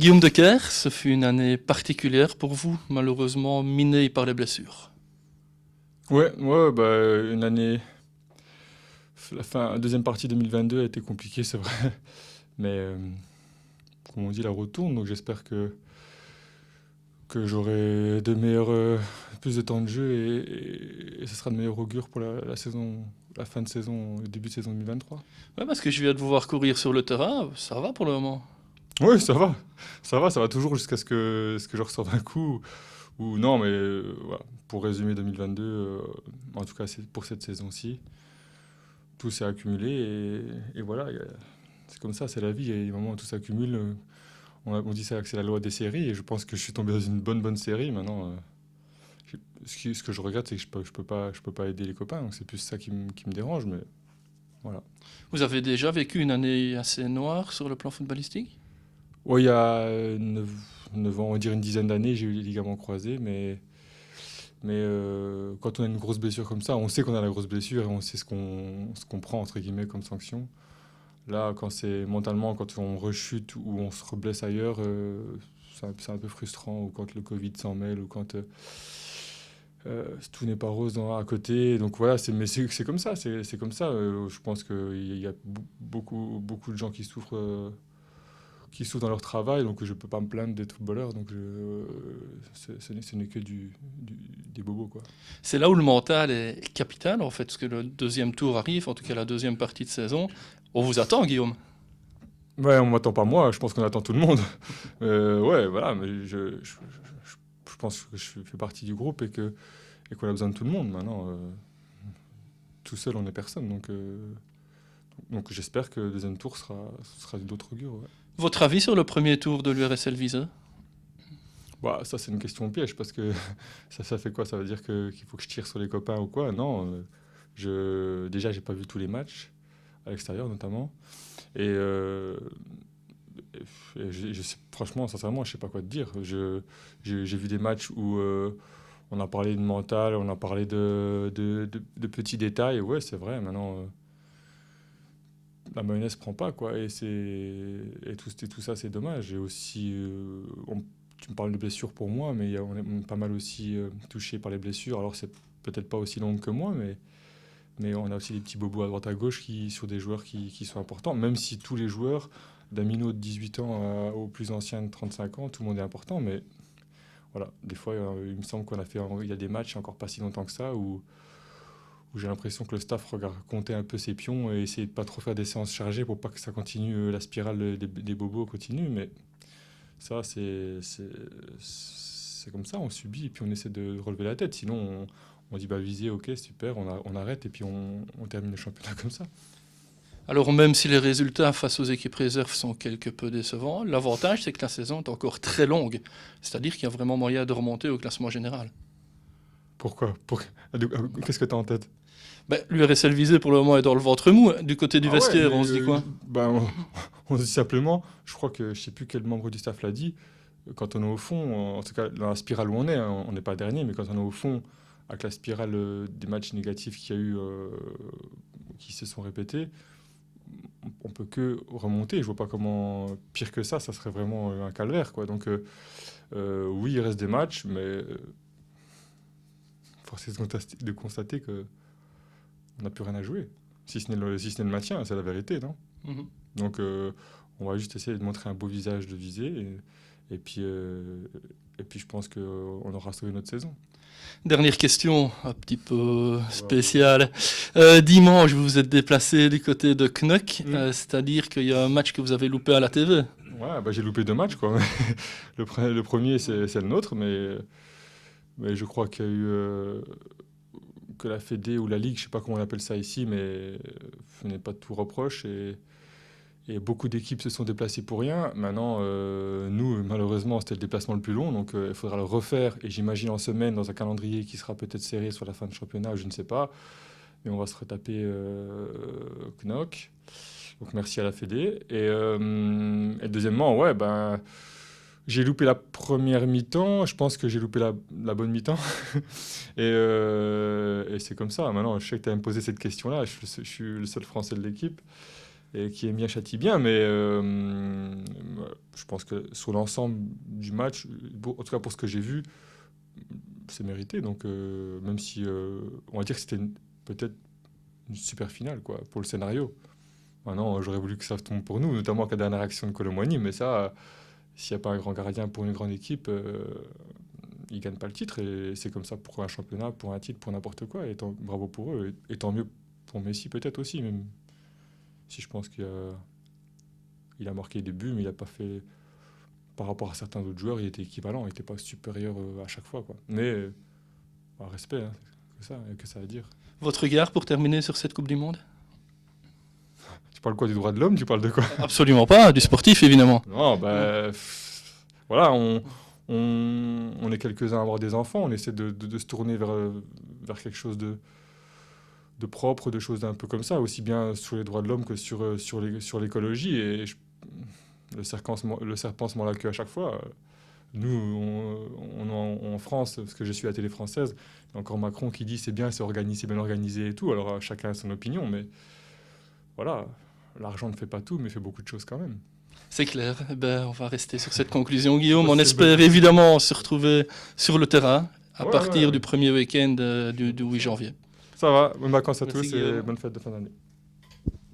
Guillaume Decker, ce fut une année particulière pour vous, malheureusement minée par les blessures. Ouais, bah, une année, la deuxième partie 2022 a été compliquée, c'est vrai, mais comme on dit, la route tourne, donc j'espère que j'aurai plus de temps de jeu et ce sera de meilleur augure pour la saison, la fin de saison, le début de saison 2023. Ouais, parce que je viens de vous voir courir sur le terrain, ça va pour le moment. Oui, ça va toujours jusqu'à ce que je ressorte un coup, ou non, mais voilà. Pour résumer 2022, en tout cas c'est pour cette saison-ci, tout s'est accumulé et voilà, c'est comme ça, c'est la vie. Il y a des moments où tout s'accumule. On dit ça que c'est la loi des séries et je pense que je suis tombé dans une bonne série. Maintenant, ce que je regrette, c'est que je peux pas aider les copains. Donc c'est plus ça qui me dérange. Mais voilà. Vous avez déjà vécu une année assez noire sur le plan footballistique? Ouais, il y a 9 ans, on va dire une dizaine d'années, j'ai eu les ligaments croisés. Mais quand on a une grosse blessure comme ça, on sait qu'on a la grosse blessure et on sait ce qu'on prend entre guillemets comme sanction. Là, quand c'est mentalement, quand on rechute ou on se reblesse ailleurs, c'est un peu frustrant. Ou quand le Covid s'en mêle, ou quand tout n'est pas rose à côté. Donc voilà, c'est comme ça. C'est comme ça. Je pense qu'il y a beaucoup de gens qui souffrent dans leur travail. Donc je peux pas me plaindre d'être footballeur. Donc ce n'est que des bobos, quoi. C'est là où le mental est capital, en fait, parce que le deuxième tour arrive, en tout cas la deuxième partie de saison. On vous attend, Guillaume. Ouais, on m'attend pas moi. Je pense qu'on attend tout le monde. Ouais, voilà. Mais je pense que je fais partie du groupe et qu'on a besoin de tout le monde. Maintenant, tout seul, on n'est personne. Donc j'espère que le deuxième tour sera d'autres augure. Ouais. Votre avis sur le premier tour de l'URSL Viseu? Bah, ça, c'est une question piège parce que ça fait quoi? Ça veut dire qu'il faut que je tire sur les copains ou quoi? Non. Déjà, j'ai pas vu tous les matchs, à l'extérieur notamment. Et, franchement, sincèrement, je sais pas quoi te dire. J'ai vu des matchs où on a parlé de mental, on a parlé de petits détails. Ouais, c'est vrai. Maintenant, la mayonnaise prend pas, quoi. Et tout ça, c'est dommage. Et aussi, tu me parles de blessures pour moi, mais on est pas mal aussi touché par les blessures. Alors, c'est peut-être pas aussi long que moi, mais on a aussi des petits bobos à droite à gauche sur des joueurs qui sont importants. Même si tous les joueurs, d'un minot de 18 ans au plus ancien de 35 ans, tout le monde est important. Mais voilà, des fois, il me semble il y a des matchs, encore pas si longtemps que ça, où j'ai l'impression que le staff regarde compter un peu ses pions et essayer de pas trop faire des séances chargées pour pas que ça continue, la spirale des bobos continue. Mais ça, c'est comme ça, on subit et puis on essaie de relever la tête. Sinon, on dit bah visez, ok, super, on arrête et puis on termine le championnat comme ça. Alors même si les résultats face aux équipes réserves sont quelque peu décevants, l'avantage c'est que la saison est encore très longue. C'est-à-dire qu'il y a vraiment moyen de remonter au classement général. Pourquoi? Qu'est-ce que tu as en tête? Ben, l'URSL Visé pour le moment est dans le ventre mou. Du côté du Ah ouais, mais vestiaire, on se dit quoi? bah, on dit simplement, je crois que je sais plus quel membre du staff l'a dit, quand on est au fond, en tout cas dans la spirale où on est, hein, on n'est pas dernier, mais quand on est au fond, avec la spirale des matchs négatifs qu'il y a eu, qui se sont répétés, on peut que remonter. Je vois pas comment, pire que ça serait vraiment un calvaire, quoi. Donc oui, il reste des matchs, mais force est de constater que on n'a plus rien à jouer. Si ce n'est le maintien, c'est la vérité, non? Mhm. Donc on va juste essayer de montrer un beau visage de visée et puis, je pense qu'on aura sauvé notre saison. Dernière question, un petit peu Ouais. spéciale. Dimanche, vous vous êtes déplacé du côté de Knock, Mm. c'est-à-dire qu'il y a un match que vous avez loupé à la TV. Ouais, bah, j'ai loupé 2 matchs, quoi. Le premier, c'est le nôtre, mais je crois qu'il y a eu que la Fédé ou la Ligue, je sais pas comment on appelle ça ici, mais n'est pas de tout reproche et beaucoup d'équipes se sont déplacées pour rien. Maintenant, nous, malheureusement, c'était le déplacement le plus long, donc il faudra le refaire. Et j'imagine en semaine, dans un calendrier qui sera peut-être serré sur la fin de championnat, je ne sais pas. Mais on va se retaper Knock. Donc merci à la Fédé. Et deuxièmement, ouais, ben, j'ai loupé la première mi-temps. Je pense que j'ai loupé la bonne mi-temps. Et c'est comme ça. Maintenant, je sais que tu as me posé cette question-là. Je suis le seul Français de l'équipe. et qui aime bien châtie bien, mais je pense que sur l'ensemble du match, en tout cas pour ce que j'ai vu, c'est mérité. Donc même si on va dire que c'était peut-être une super finale quoi, pour le scénario. Maintenant, j'aurais voulu que ça tombe pour nous, notamment avec la dernière action de Kolo Muani, mais ça, s'il n'y a pas un grand gardien pour une grande équipe, ils ne gagnent pas le titre. Et c'est comme ça pour un championnat, pour un titre, pour n'importe quoi. Et bravo pour eux. Et tant mieux pour Messi peut-être aussi, même si je pense qu'il a marqué des buts, mais il n'a pas fait... Par rapport à certains autres joueurs, il était équivalent, il n'était pas supérieur à chaque fois, quoi. Mais respect, hein, que ça à dire. Votre regard pour terminer sur cette Coupe du Monde? Tu parles quoi, du droit de l'homme? Tu parles de quoi? Absolument pas, du sportif évidemment. Non, voilà, on est quelques-uns à avoir des enfants, on essaie de se tourner vers quelque chose de propre, de choses un peu comme ça, aussi bien sur les droits de l'homme que sur l'écologie. Et le serpent se mord la queue à chaque fois. Nous, en France, parce que je suis à la télé française, il y a encore Macron qui dit c'est bien, c'est bien organisé et tout. Alors chacun a son opinion, mais voilà, l'argent ne fait pas tout, mais fait beaucoup de choses quand même. C'est clair. Eh ben, on va rester sur cette conclusion, Guillaume. On espère évidemment se retrouver sur le terrain à partir du premier week-end du 8 janvier. Ça va, bonnes vacances à Merci, tous et Guillaume. bonne fête de fin d'année.